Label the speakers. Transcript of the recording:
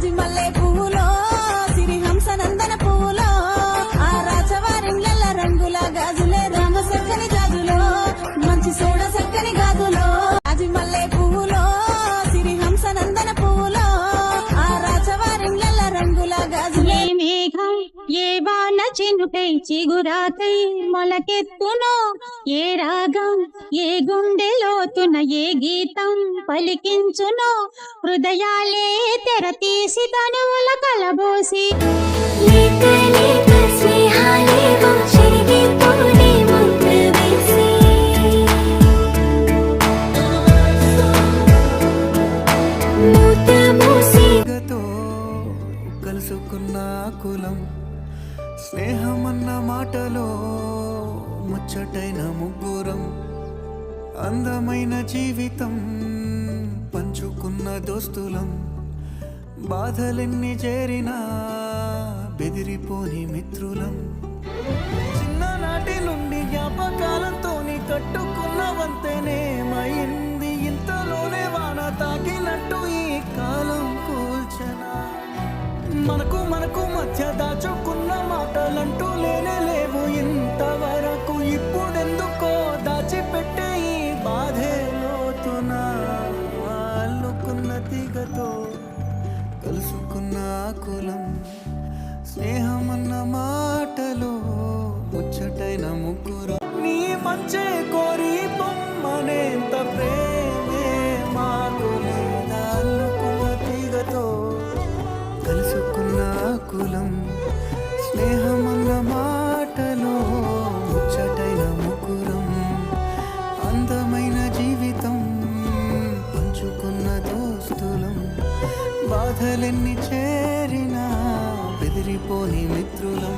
Speaker 1: జాజి మల్లె పువ్వులో సిరిహంస నందన పువ్వులో ఆ రాజవారిళ్ళ రంగుల గాజులే రామ సక్కని జాజులో మంచి సోడ సక్కని గాజులో జాజి మల్లె పువ్వులో సిరిహంస నందన పువ్వులో ఆ రాజవారిళ్ళ రంగుల గాజులే
Speaker 2: మేఘం ఏ వాన చినుకై చిగురాకై మొలకెత్తునో ఏ రాగం ఏ గుండెలోతున ఏ గీతం పలికించునో హృదయాలే తెర తీసి తనువుల కలబోసి
Speaker 3: లేక లేక స్నేహాలేవో చెరిగిపోనే ముద్దు వేసి మూత మూసి
Speaker 4: కలుసుకున్న కులం స్నేహమన్న మాటలో ముచ్చటైన ముగ్గురం అందమైన జీవితం పంచుకున్న దోస్తులం బాధలెన్ని చేరినా బెదిరిపోని మిత్రులం చిన్ననాటి నుండి జ్ఞాపకాలతో కట్టుకున్న వంతెనేమైంది ఇంతలోనే వాన తాకినట్టు ఈ కాలం కూల్చనా మనకు మధ్య దాచుకున్న మాటలంటూ లేనే లేవు ఇంతవరకు ఇప్పుడెందుకో దాచిపెట్టే ఈ బాధే లోతున అల్లుకున్న తీగతో కలుసుకున్న కులం స్నేహమన్న మాటలో ముచ్చటైన ముగ్గురు నీ మంచే కోరి పొమ్మనేంత ప్రేమే మాకు లేదా అల్లుకున్న తీగతో కలుసుకున్న కులం స్నేహమన్న మాటలో ముచ్చటైన ముగ్గురం అందమైన జీవితం పంచుకున్న దోస్తులం బాధలెన్ని చేరినా బెదిరిపోని మిత్రులం